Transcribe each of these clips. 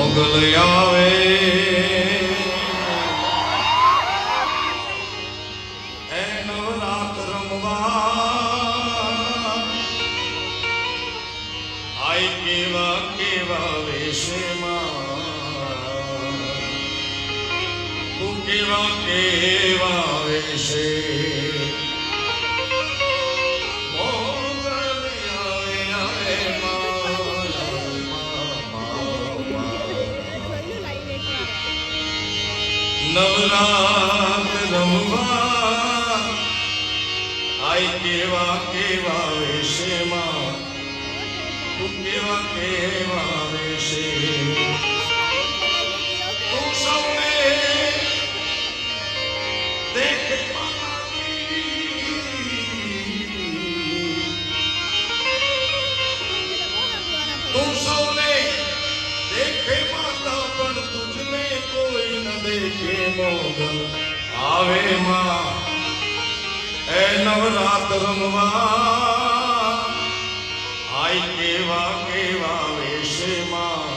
મોગલ આવે એનો રાત રમવા આઈ કેવા કેવા વેશમાં તું કેવા કેવા વેશે નવરાત રમવા આઈ કેવા કેવા વેશમાં તું કેવા કેવા વેશે તું સૌને દેખે તું સૌને દેખે માતા પણ તુજને કોઈ ન દેખે મોગલ આવે માં એ નવરાત રમવા આઈ કેવા કેવા વેશમાં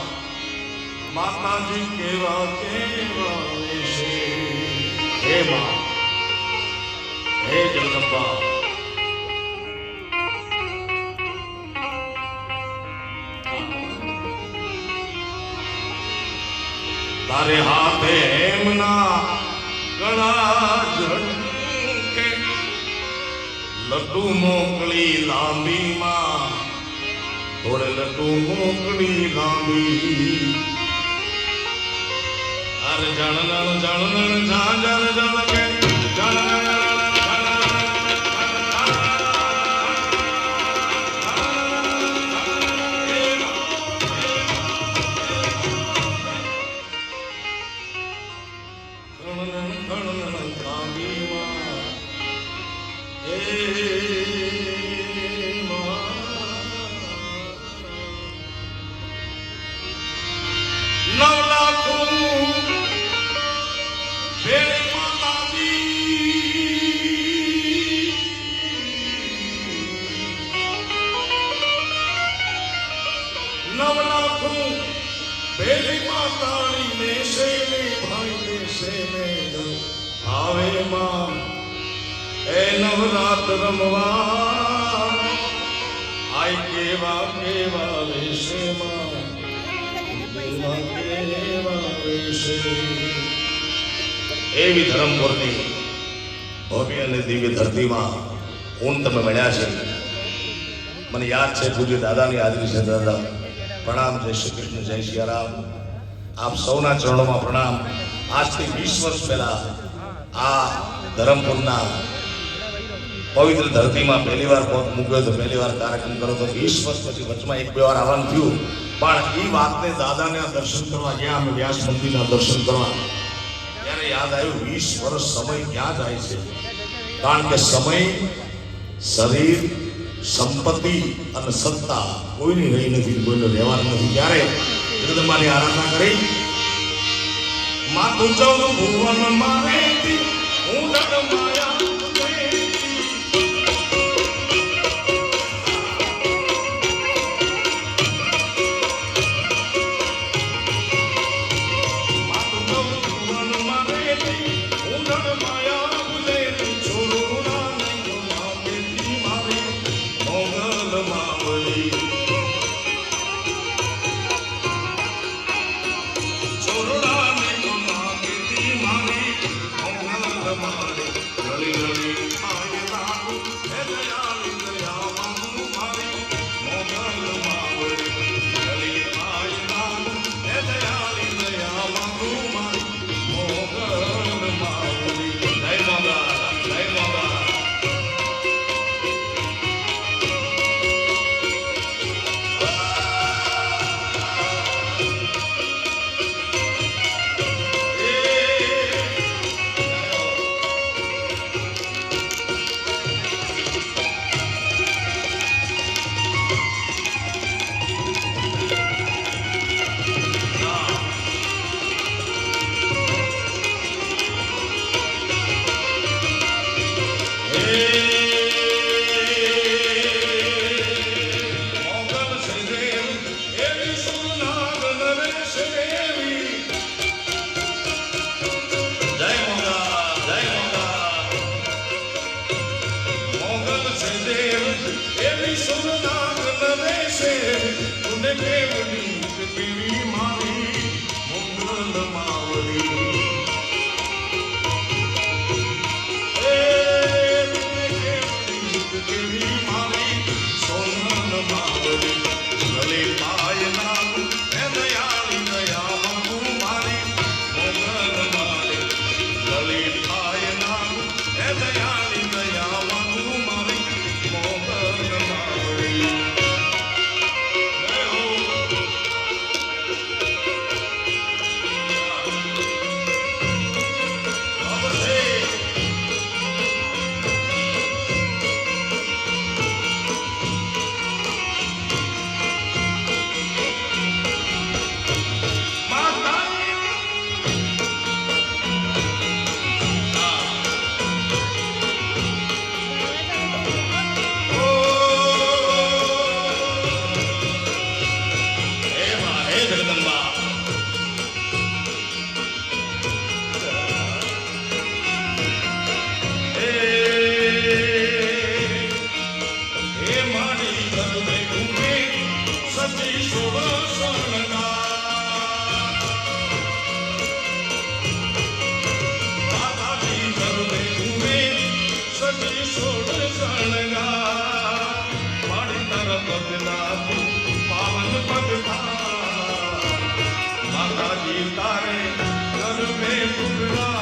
માતાજી કેવા કેવા વેશે હે માં હે જગદંબા તારે હાથે એમના ગળા ઝડકે લડ્ડુ મોકળી લાંબી માં થોડે લડ્ડુ મોકળી લાંબી અરે જણ ઝાંઝર જણ કે આવે માં એ નવરાત રમવા આઈ કેવા કેવા વેશમાં કેવા કેવા વેશે એવી ધરમપુરની ભવ્ય અને દિવ્ય ધરતીમાં હું તમે મળ્યા છે મને યાદ છે પૂજ્ય દાદાની હાજરી છે દાદા પ્રણામ જય શ્રી કૃષ્ણ જય શ્રી રામ આપ સૌના ચરણોમાં પ્રણામ આજથી 20 વર્ષ પહેલા આ ધરમપુરના પવિત્ર ધરતીમાં પહેલી વાર પગ મૂક્યો તો પહેલી વાર કાર્યક્રમ કર્યો તો 20 વર્ષ પછી વચમાં એક બે વાર આવવાનું થયું પણ એ વાતને દાદાના દર્શન કરવા ગયા અમે વ્યાસ મંદિરના દર્શન કરવા ત્યારે યાદ આવ્યું 20 વર્ષ સમય ક્યાં જાય છે કારણ કે સમય શરીર સંપત્તિ અને સત્તા કોઈની રહી નથી કોઈને રહેવાનું નથી ત્યારે જગદંબાની આરાધના કરી માતું ચૌદ ભુવન મારે હું જગમાયા તું કેવડી કેવી મારી મંગલ માવડી કેવી મારી સોનલ માવડી લલિતાય નામ હે દયાળી દયા તું મારી મંગલ મારી લલિતાય નામ હે દયાળી દયા તું મારી મંગલ માવડી તારે ગરબે